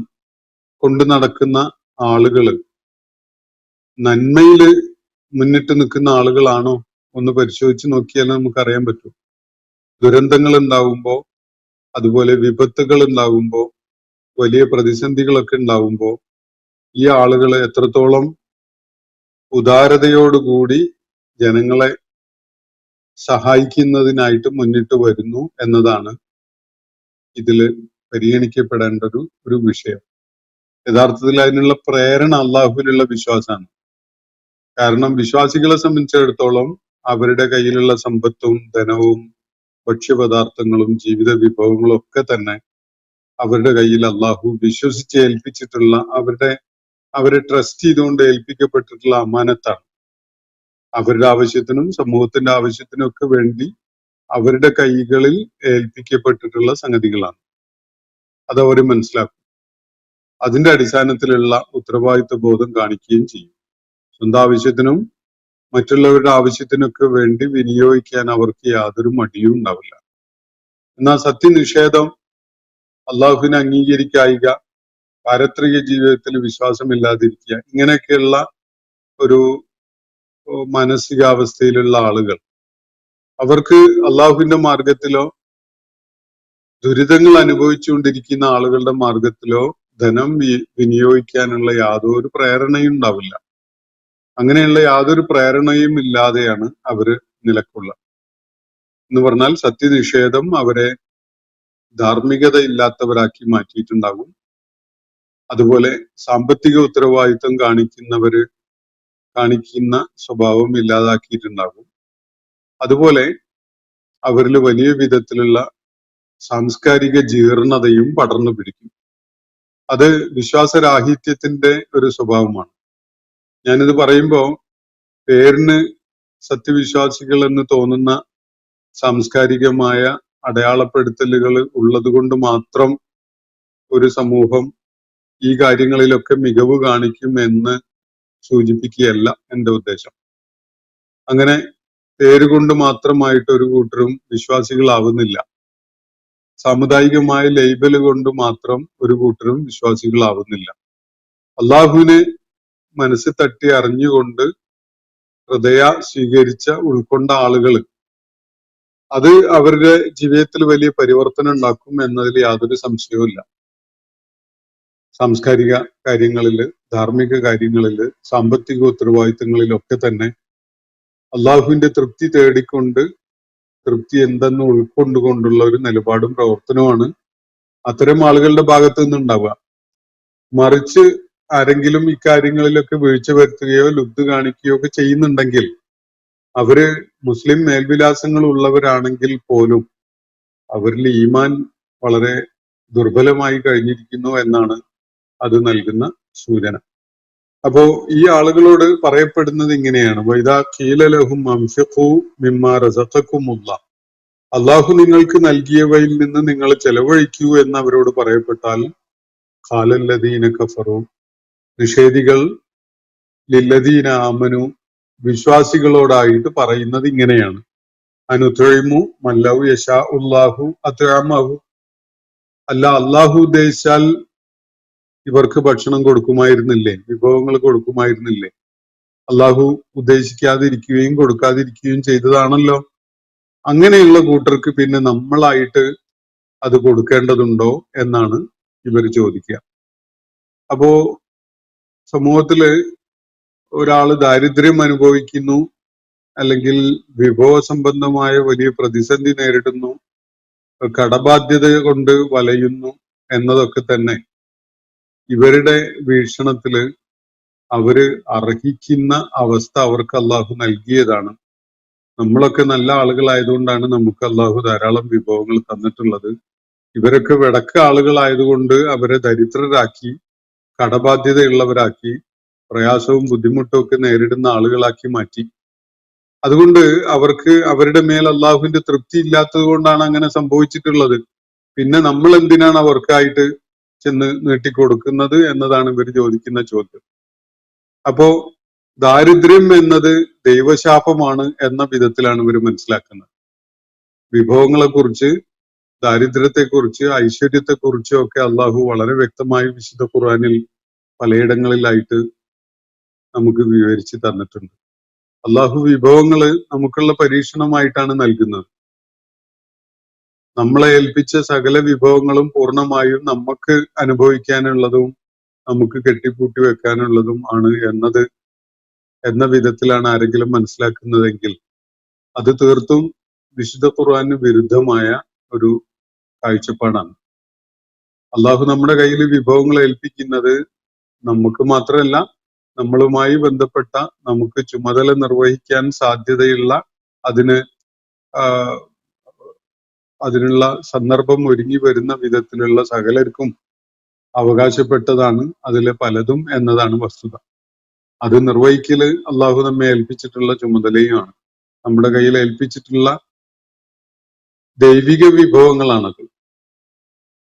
കൊണ്ട് നടക്കുന്ന ആളുകള് നന്മയില് മുന്നിട്ട് നിൽക്കുന്ന ആളുകളാണോ ഒന്ന് പരിശോധിച്ച് നോക്കിയാൽ നമുക്കറിയാൻ പറ്റും. ദുരന്തങ്ങൾ ഉണ്ടാവുമ്പോ, അതുപോലെ വിപത്തുകൾ ഉണ്ടാവുമ്പോ, വലിയ പ്രതിസന്ധികളൊക്കെ ഉണ്ടാവുമ്പോ ഈ ആളുകൾ എത്രത്തോളം ഉദാരതയോടുകൂടി ജനങ്ങളെ സഹായിക്കുന്നതിനായിട്ട് മുന്നിട്ട് വരുന്നു എന്നതാണ് ഇതില് പരിഗണിക്കപ്പെടേണ്ട ഒരു വിഷയം. യഥാർത്ഥത്തിൽ അതിനുള്ള പ്രേരണ അള്ളാഹുവിലുള്ള വിശ്വാസമാണ്. കാരണം വിശ്വാസികളെ സംബന്ധിച്ചിടത്തോളം അവരുടെ കയ്യിലുള്ള സമ്പത്തും ധനവും ഭക്ഷ്യപദാർത്ഥങ്ങളും ജീവിത വിഭവങ്ങളും ഒക്കെ തന്നെ അവരുടെ കയ്യിൽ അള്ളാഹു വിശ്വസിച്ച് ഏൽപ്പിച്ചിട്ടുള്ള അവരെ ട്രസ്റ്റ് ചെയ്തുകൊണ്ട് ഏൽപ്പിക്കപ്പെട്ടിട്ടുള്ള അമാനത്താണ്. അവരുടെ ആവശ്യത്തിനും സമൂഹത്തിന്റെ ആവശ്യത്തിനും ഒക്കെ വേണ്ടി അവരുടെ കൈകളിൽ ഏൽപ്പിക്കപ്പെട്ടിട്ടുള്ള സംഗതികളാണ്. അത് അവർ മനസ്സിലാക്കും. അതിന്റെ അടിസ്ഥാനത്തിലുള്ള ഉത്തരവാദിത്വ ബോധം കാണിക്കുകയും ചെയ്യും. സ്വന്തം ആവശ്യത്തിനും മറ്റുള്ളവരുടെ ആവശ്യത്തിനൊക്കെ വേണ്ടി വിനിയോഗിക്കാൻ അവർക്ക് യാതൊരു മടിയും ഉണ്ടാവില്ല. എന്നാൽ സത്യനിഷേധം, അള്ളാഹുവിനെ അംഗീകരിക്കായിക, പാരത്രിക ജീവിതത്തിൽ വിശ്വാസമില്ലാതിരിക്കുക, ഇങ്ങനെയൊക്കെയുള്ള ഒരു മാനസികാവസ്ഥയിലുള്ള ആളുകൾ, അവർക്ക് അള്ളാഹുവിന്റെ മാർഗത്തിലോ ദുരിതങ്ങൾ അനുഭവിച്ചുകൊണ്ടിരിക്കുന്ന ആളുകളുടെ മാർഗത്തിലോ ധനം വിനിയോഗിക്കാനുള്ള യാതൊരു പ്രേരണയും ഉണ്ടാവില്ല. അങ്ങനെയുള്ള യാതൊരു പ്രേരണയും ഇല്ലാതെയാണ് അവര് നിലകൊള്ളുക. എന്ന് പറഞ്ഞാൽ സത്യനിഷേധം അവരെ ധാർമ്മികത ഇല്ലാത്തവരാക്കി മാറ്റിയിട്ടുണ്ടാകും. അതുപോലെ സാമ്പത്തിക ഉത്തരവാദിത്വം കാണിക്കുന്ന സ്വഭാവം ഇല്ലാതാക്കിയിട്ടുണ്ടാകും. അതുപോലെ അവരിൽ വലിയ വിധത്തിലുള്ള സാംസ്കാരിക ജീർണതയും പടർന്നു പിടിക്കും. അത് വിശ്വാസരാഹിത്യത്തിന്റെ ഒരു സ്വഭാവമാണ്. ഞാനിത് പറയുമ്പോൾ പേരിന് സത്യവിശ്വാസികൾ എന്ന് തോന്നുന്ന സാംസ്കാരികമായ അടയാളപ്പെടുത്തലുകൾ ഉള്ളത് കൊണ്ട് മാത്രം ഒരു സമൂഹം ഈ കാര്യങ്ങളിലൊക്കെ മികവ് കാണിക്കും എന്ന് സൂചിപ്പിക്കുകയല്ല എൻ്റെ ഉദ്ദേശം. അങ്ങനെ പേരുകൊണ്ട് മാത്രമായിട്ട് ഒരു കൂട്ടരും വിശ്വാസികളാവുന്നില്ല. സാമുദായികമായ ലേബല് കൊണ്ട് മാത്രം ഒരു കൂട്ടരും വിശ്വാസികളാവുന്നില്ല. അള്ളാഹുവിനെ മനസ്സിൽ തട്ടി അറിഞ്ഞുകൊണ്ട് സ്വീകരിച്ച ഉൾക്കൊണ്ട ആളുകൾ അത് അവരുടെ ജീവിതത്തിൽ വലിയ പരിവർത്തനം ഉണ്ടാക്കും എന്നതിൽ യാതൊരു സംശയവുമില്ല. സാംസ്കാരിക കാര്യങ്ങളില്, ധാർമ്മിക കാര്യങ്ങളില്, സാമ്പത്തിക ഉത്തരവാദിത്തങ്ങളിലൊക്കെ തന്നെ അള്ളാഹുവിന്റെ തൃപ്തി തേടിക്കൊണ്ട്, തൃപ്തി എന്തെന്ന് ഉൾക്കൊണ്ടുകൊണ്ടുള്ള ഒരു നിലപാടും പ്രവർത്തനവുമാണ് അത്തരം ആളുകളുടെ ഭാഗത്ത് നിന്നുണ്ടാവുക. മറിച്ച് ആരെങ്കിലും ഇക്കാര്യങ്ങളിലൊക്കെ വീഴ്ച വരുത്തുകയോ ലുബ്ധ കാണിക്കുകയോ ഒക്കെ ചെയ്യുന്നുണ്ടെങ്കിൽ അവര് മുസ്ലിം മേൽവിലാസങ്ങൾ ഉള്ളവരാണെങ്കിൽ പോലും അവരിൽ ഈമാൻ വളരെ ദുർബലമായി കഴിഞ്ഞിരിക്കുന്നു എന്നാണ് അത് നൽകുന്ന സൂചന. അപ്പോ ഈ ആളുകളോട് പറയപ്പെടുന്നത് ഇങ്ങനെയാണ്: വൈദാ ഖീല ലഹും അൻഫിഖൂ മിമ്മാ റസഖകുമുല്ലാഹ്, അള്ളാഹു നിങ്ങൾക്ക് നൽകിയവയിൽ നിന്ന് നിങ്ങൾ ചെലവഴിക്കൂ എന്ന് അവരോട് പറയപ്പെട്ടാൽ ഖാലല്ലദീന കഫറു, നിഷേധികൾ ലില്ലദീന ആമനു, വിശ്വാസികളോടായിട്ട് പറയുന്നത് ഇങ്ങനെയാണ്: അനുത്ഇമു മല്ലൗ യശാ ഉല്ലാഹു അത്അമഹു, അല്ല അള്ളാഹു ഉദ്ദേശിച്ചാൽ ഇവർക്ക് ഭക്ഷണം കൊടുക്കുമായിരുന്നില്ലേ, വിഭവങ്ങൾ കൊടുക്കുമായിരുന്നില്ലേ? അള്ളാഹു ഉദ്ദേശിക്കാതിരിക്കുകയും കൊടുക്കാതിരിക്കുകയും ചെയ്തതാണല്ലോ. അങ്ങനെയുള്ള കൂട്ടർക്ക് പിന്നെ നമ്മളായിട്ട് അത് കൊടുക്കേണ്ടതുണ്ടോ എന്നാണ് ഇവർ ചോദിക്കുക. അപ്പോ സമൂഹത്തില് ഒരാള് ദാരിദ്ര്യം അനുഭവിക്കുന്നു, അല്ലെങ്കിൽ വിഭവ സംബന്ധമായ വലിയ പ്രതിസന്ധി നേരിടുന്നു, കടബാധ്യത കൊണ്ട് വലയുന്നു എന്നതൊക്കെ തന്നെ ഇവരുടെ വീക്ഷണത്തില് അവര് അർഹിക്കുന്ന അവസ്ഥ അവർക്ക് അള്ളാഹു നൽകിയതാണ്. നമ്മളൊക്കെ നല്ല ആളുകളായതുകൊണ്ടാണ് നമുക്ക് അള്ളാഹു ധാരാളം വിഭവങ്ങൾ തന്നിട്ടുള്ളത്. ഇവരൊക്കെ വിടക്ക ആളുകളായതുകൊണ്ട് അവരെ ദരിദ്രരാക്കി, കടബാധ്യതയുള്ളവരാക്കി, പ്രയാസവും ബുദ്ധിമുട്ടും ഒക്കെ നേരിടുന്ന ആളുകളാക്കി മാറ്റി. അതുകൊണ്ട് അവർക്ക് അവരുടെ മേൽ അള്ളാഹുവിന്റെ തൃപ്തി ഇല്ലാത്തത് കൊണ്ടാണ് അങ്ങനെ സംഭവിച്ചിട്ടുള്ളത്. പിന്നെ നമ്മൾ എന്തിനാണ് അവർക്കായിട്ട് ചെന്ന് നീട്ടിക്കൊടുക്കുന്നത് എന്നതാണ് ഇവർ ചോദിക്കുന്ന ചോദ്യം. അപ്പോ ദാരിദ്ര്യം എന്നത് ദൈവശാപമാണ് എന്ന വിധത്തിലാണ് ഇവർ മനസ്സിലാക്കുന്നത്. വിഭവങ്ങളെ കുറിച്ച്, ദാരിദ്ര്യത്തെ കുറിച്ച്, ഐശ്വര്യത്തെ കുറിച്ചും ഒക്കെ അള്ളാഹു വളരെ വ്യക്തമായി വിശുദ്ധ ഖുർആനിൽ പലയിടങ്ങളിലായിട്ട് നമുക്ക് വിവരിച്ച് തന്നിട്ടുണ്ട്. അള്ളാഹു വിഭവങ്ങള് നമുക്കുള്ള പരീക്ഷണമായിട്ടാണ് നൽകുന്നത്. നമ്മളെ ഏൽപ്പിച്ച സകല വിഭവങ്ങളും പൂർണ്ണമായും നമുക്ക് അനുഭവിക്കാനുള്ളതും നമുക്ക് കെട്ടിപ്പൂട്ടി വെക്കാനുള്ളതും ആണ് എന്ന വിധത്തിലാണ് ആരെങ്കിലും മനസ്സിലാക്കുന്നതെങ്കിൽ അത് തീർത്തും വിശുദ്ധ ഖുർആന് വിരുദ്ധമായ ഒരു കാഴ്ചപ്പാടാണ്. അള്ളാഹു നമ്മുടെ കയ്യിൽ വിഭവങ്ങൾ ഏൽപ്പിക്കുന്നത് നമുക്ക് മാത്രമല്ല, നമ്മളുമായി ബന്ധപ്പെട്ട നമുക്ക് ചുമതല നിർവഹിക്കാൻ സാധ്യതയുള്ള അതിനുള്ള സന്ദർഭം ഒരുങ്ങി വരുന്ന വിധത്തിലുള്ള സകലർക്കും അവകാശപ്പെട്ടതാണ് അതിലെ പലതും എന്നതാണ് വസ്തുത. അത് നിർവഹിക്കല് അള്ളാഹു നമ്മെ ഏൽപ്പിച്ചിട്ടുള്ള ചുമതലയുമാണ്. നമ്മുടെ കയ്യിൽ ഏൽപ്പിച്ചിട്ടുള്ള ദൈവിക വിഭവങ്ങളാണത്.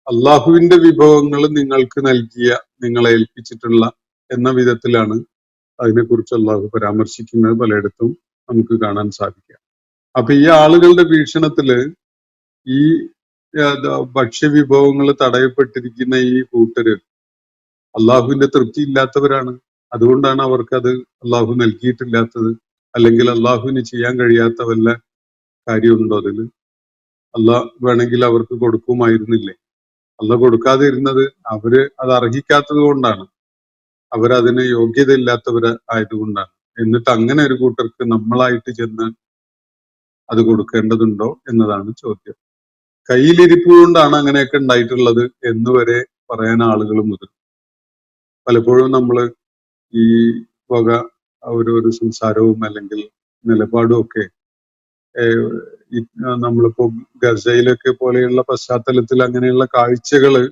അള്ളാഹുവിന്റെ വിഭവങ്ങൾ നിങ്ങൾക്ക് നൽകിയ, നിങ്ങളെ ഏൽപ്പിച്ചിട്ടുള്ള എന്ന വിധത്തിലാണ് അതിനെക്കുറിച്ച് അള്ളാഹു പരാമർശിക്കുന്നത് പലയിടത്തും നമുക്ക് കാണാൻ സാധിക്കുക. അപ്പൊ ഈ ആളുകളുടെ വീക്ഷണത്തില് ഈ ഭക്ഷ്യവിഭവങ്ങൾ തടയപ്പെട്ടിരിക്കുന്ന ഈ കൂട്ടര് അള്ളാഹുവിന്റെ തൃപ്തി ഇല്ലാത്തവരാണ്. അതുകൊണ്ടാണ് അവർക്കത് അള്ളാഹു നൽകിയിട്ടില്ലാത്തത്. അല്ലെങ്കിൽ അള്ളാഹുവിന് ചെയ്യാൻ കഴിയാത്ത വല്ല കാര്യമുണ്ടോ അതില്? അള്ളാഹ് വേണമെങ്കിൽ അവർക്ക് കൊടുക്കുമായിരുന്നില്ലേ? അള്ളാഹ് കൊടുക്കാതെ ഇരുന്നത് അവര് അത് അർഹിക്കാത്തത് കൊണ്ടാണ്, അവരതിന് യോഗ്യത ഇല്ലാത്തവര് ആയതുകൊണ്ടാണ്. എന്നിട്ട് അങ്ങനെ ഒരു കൂട്ടർക്ക് നമ്മളായിട്ട് ചെന്ന് അത് കൊടുക്കേണ്ടതുണ്ടോ എന്നതാണ് ചോദ്യം. കയ്യിലിരിപ്പ് കൊണ്ടാണ് അങ്ങനെയൊക്കെ ഉണ്ടായിട്ടുള്ളത് എന്ന് വരെ പറയാൻ ആളുകൾ മുതിരും. പലപ്പോഴും നമ്മൾ ഈ വക ഒരു സംസാരവും അല്ലെങ്കിൽ നിലപാടും ഒക്കെ നമ്മളിപ്പോ ഗസയിലൊക്കെ പോലെയുള്ള പശ്ചാത്തലത്തിൽ അങ്ങനെയുള്ള കാഴ്ചകള്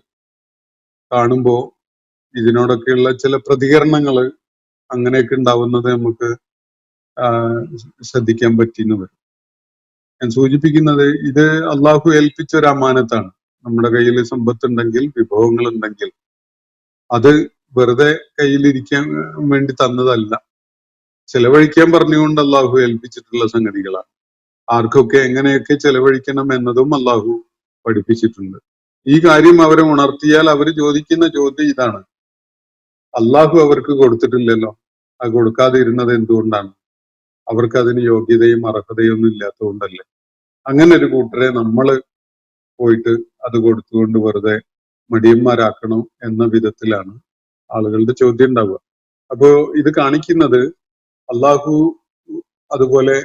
കാണുമ്പോ ഇതിനോടൊക്കെയുള്ള ചില പ്രതികരണങ്ങള് അങ്ങനെയൊക്കെ ഉണ്ടാവുന്നത് നമുക്ക് ശ്രദ്ധിക്കാൻ പറ്റിയെന്ന് വരും. ഞാൻ സൂചിപ്പിക്കുന്നത് ഇത് അള്ളാഹു ഏൽപ്പിച്ച ഒരു അമാനത്താണ്. നമ്മുടെ കയ്യിൽ സമ്പത്തുണ്ടെങ്കിൽ, വിഭവങ്ങൾ ഉണ്ടെങ്കിൽ അത് വെറുതെ കയ്യിലിരിക്കാൻ വേണ്ടി തന്നതല്ല, ചെലവഴിക്കാൻ പറഞ്ഞുകൊണ്ട് അള്ളാഹു ഏൽപ്പിച്ചിട്ടുള്ള സംഗതികളാണ്. ആർക്കൊക്കെ എങ്ങനെയൊക്കെ ചെലവഴിക്കണം എന്നതും അള്ളാഹു പഠിപ്പിച്ചിട്ടുണ്ട്. ഈ കാര്യം അവരെ ഉണർത്തിയാൽ അവർ ചോദിക്കുന്ന ചോദ്യം ഇതാണ്: അള്ളാഹു അവർക്ക് കൊടുത്തിട്ടില്ലല്ലോ, അത് കൊടുക്കാതെ ഇരുന്നത് എന്തുകൊണ്ടാണ്? അവർക്ക് അതിന് യോഗ്യതയും അർഹതയും ഒന്നും ഇല്ലാത്തതുകൊണ്ടല്ലേ? അങ്ങനെ ഒരു കൂട്ടരെ നമ്മള് പോയിട്ട് അത് കൊടുത്തുകൊണ്ട് വെറുതെ മടിയന്മാരാക്കണം എന്ന വിധത്തിലാണ് ആളുകളുടെ ചോദ്യം ഉണ്ടാവുക. അപ്പോ ഇത് കാണിക്കുന്നത് അള്ളാഹു അതുപോലെ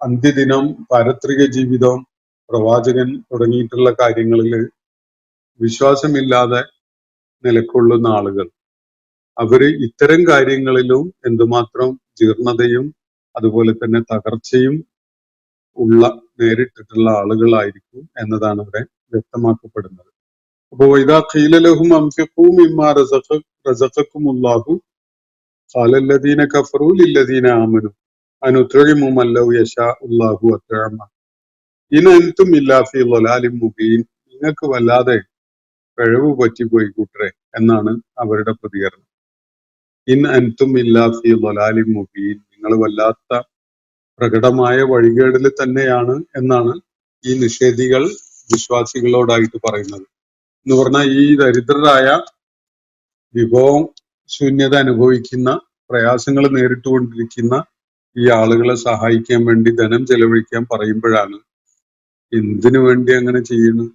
അന്ത്യദിനം, പാരത്രിക ജീവിതം, പ്രവാചകൻ തുടങ്ങിയിട്ടുള്ള കാര്യങ്ങളിൽ വിശ്വാസമില്ലാതെ നിലകൊള്ളുന്ന ആളുകൾ, അവര് ഇത്തരം കാര്യങ്ങളിലും എന്തുമാത്രം ജീർണതയും അതുപോലെ തന്നെ തകർച്ചയും നേരിട്ടിട്ടുള്ള ആളുകളായിരിക്കും എന്നതാണ് ഇവിടെ വ്യക്തമാക്കപ്പെടുന്നത്. അപ്പോ ഇതാ ഖീല ലഹും അൻഫിഖൂ മിമ്മാ റസഖക്കുമുല്ലാഹു ഖാലല്ലദീന കഫറൂ ലില്ലദീന ആമനൂ അനുത്ഇമു മൻ ലൗ യശാഉല്ലാഹു അത്അമ ഇൻ അൻതും ഇല്ലാ ഫീ ളലാലിൻ മുബീൻ. നിങ്ങൾക്ക് വല്ലാതെ പിഴവ് പറ്റിപ്പോയി കൂട്ടരെ എന്നാണ് അവരുടെ പ്രതികരണം. ഇൻ അൻതും ഇല്ലാ ഫീ ളലാലിൻ മുബീൻ, നിങ്ങൾ വല്ലാത്ത പ്രകടമായ വഴികേടിൽ തന്നെയാണ് എന്നാണ് ഈ നിഷേധികൾ വിശ്വാസികളോടായിട്ട് പറയുന്നത്. എന്ന് പറഞ്ഞാൽ ഈ ദരിദ്രരായ വിഭവം ശൂന്യത അനുഭവിക്കുന്ന പ്രയാസങ്ങൾ നേരിട്ടുകൊണ്ടിരിക്കുന്ന ഈ ആളുകളെ സഹായിക്കാൻ വേണ്ടി ധനം ചെലവഴിക്കാൻ പറയുമ്പോഴാണ് എന്തിനു വേണ്ടി അങ്ങനെ ചെയ്യുന്നു?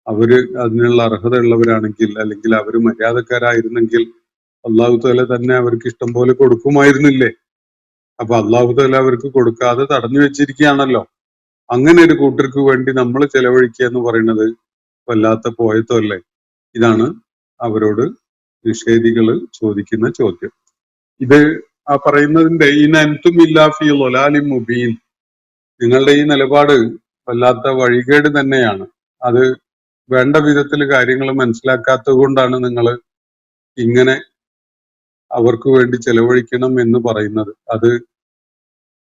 അവര് അതിനുള്ള അർഹത ഉള്ളവരാണെങ്കിൽ, അല്ലെങ്കിൽ അവര് മര്യാദക്കാരായിരുന്നെങ്കിൽ അള്ളാഹു തആല തന്നെ അവർക്ക് ഇഷ്ടം പോലെ കൊടുക്കുമായിരുന്നില്ലേ? അപ്പൊ അള്ളാഹു തആല അവർക്ക് കൊടുക്കാതെ തടഞ്ഞു വെച്ചിരിക്കുകയാണല്ലോ. അങ്ങനെ ഒരു കൂട്ടർക്ക് വേണ്ടി നമ്മൾ ചെലവഴിക്കുക എന്ന് പറയുന്നത് വല്ലാത്ത പോയത്തല്ലേ? ഇതാണ് അവരോട് നിഷേധികള് ചോദിക്കുന്ന ചോദ്യം. ഇത് ആ പറയുന്നതിന്റെ ഇൻ അൻതും ഇല്ലാ ഫീ ളലാലിൻ മുബീൻ, നിങ്ങളുടെ ഈ നിലപാട് വല്ലാത്ത വഴികേട് തന്നെയാണ്. അത് വേണ്ട വിധത്തിൽ കാര്യങ്ങൾ മനസ്സിലാക്കാത്തത് കൊണ്ടാണ് നിങ്ങൾ ഇങ്ങനെ അവർക്ക് വേണ്ടി ചെലവഴിക്കണം എന്ന് പറയുന്നത്. അത്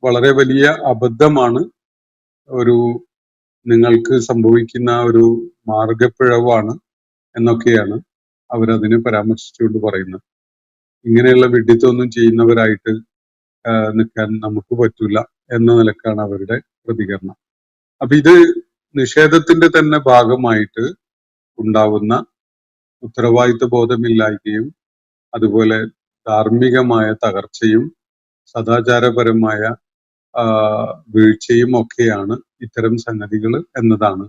വളരെ വലിയ അബദ്ധമാണ്. ഒരു നിങ്ങൾക്ക് സംഭവിക്കുന്ന ഒരു മാർഗപ്പിഴവാണ് എന്നൊക്കെയാണ് അവരതിനെ പരാമർശിച്ചുകൊണ്ട് പറയുന്നത്. ഇങ്ങനെയുള്ള വിഡ്ഢിത്തമൊന്നും ചെയ്യുന്നവരായിട്ട് നിൽക്കാൻ നമുക്ക് പറ്റൂല എന്ന നിലക്കാണ് അവരുടെ പ്രതികരണം. അപ്പൊ ഇത് നിഷേധത്തിന്റെ തന്നെ ഭാഗമായിട്ട് ഉണ്ടാവുന്ന ഉത്തരവാദിത്വ ബോധമില്ലായ്മയും അതുപോലെ ധാർമ്മികമായ തകർച്ചയും സദാചാരപരമായ വീഴ്ചയും ഒക്കെയാണ് ഇത്തരം സംഗതികൾ എന്നതാണ്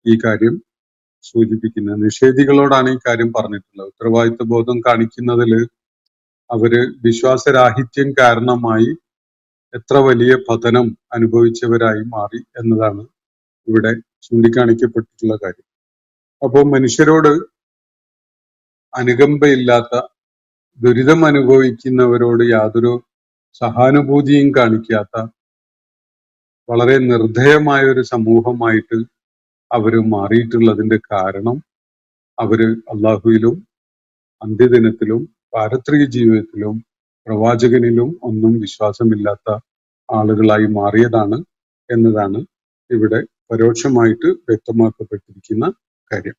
ഈ കാര്യം സൂചിപ്പിക്കുന്നത്. നിഷേധികളോടാണ് ഈ കാര്യം പറഞ്ഞിട്ടുള്ളത്. ഉത്തരവാദിത്വ ബോധം കാണിക്കുന്നതിൽ അവര് വിശ്വാസരാഹിത്യം കാരണമായി എത്ര വലിയ പതനം അനുഭവിച്ചവരായി മാറി എന്നതാണ് ഇവിടെ ചൂണ്ടിക്കാണിക്കപ്പെട്ടിട്ടുള്ള കാര്യം. അപ്പോൾ മനുഷ്യരോട് അനുകമ്പയില്ലാത്ത, ദുരിതം അനുഭവിക്കുന്നവരോട് യാതൊരു സഹാനുഭൂതിയും കാണിക്കാത്ത വളരെ നിർദ്ധയമായ ഒരു സമൂഹമായിട്ട് അവര് മാറിയിട്ടുള്ളതിന്റെ കാരണം അവര് അള്ളാഹുവിലും അന്ത്യദിനത്തിലും പാരത്രിക ജീവിതത്തിലും പ്രവാചകനിലും ഒന്നും വിശ്വാസമില്ലാത്ത ആളുകളായി മാറിയതാണ് എന്നതാണ് ഇവിടെ പരോക്ഷമായിട്ട് വ്യക്തമാക്കപ്പെട്ടിരിക്കുന്ന കാര്യം.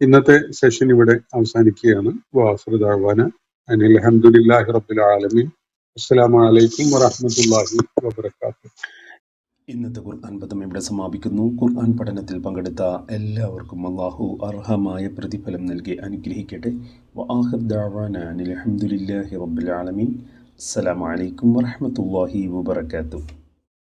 ഇന്നത്തെ സെഷൻ ഇവിടെ അവസാനിക്കുകയാണ്. വാഖിറു ദഅ്വാന അനിൽ ഹംദുലില്ലാഹി റബ്ബിൽ ആലമീൻ. അസ്സലാമു അലൈക്കും വറഹ്മത്തുള്ളാഹി വബറകാതുഹു. ഇന്നത്തെ ഖുർആൻ പദം ഇവിടെ സമാപിക്കുന്നു. ഖുർആൻ പഠനത്തിൽ പങ്കെടുത്ത എല്ലാവർക്കും അല്ലാഹു അർഹമായ പ്രതിഫലം നൽകി അനുഗ്രഹിക്കട്ടെ. വആഖിറു ദഅ്വാന അനിൽ ഹംദുലില്ലാഹി റബ്ബിൽ ആലമീൻ. അസ്സലാമു അലൈക്കും വറഹ്മത്തുള്ളാഹി വബറകാതുഹു.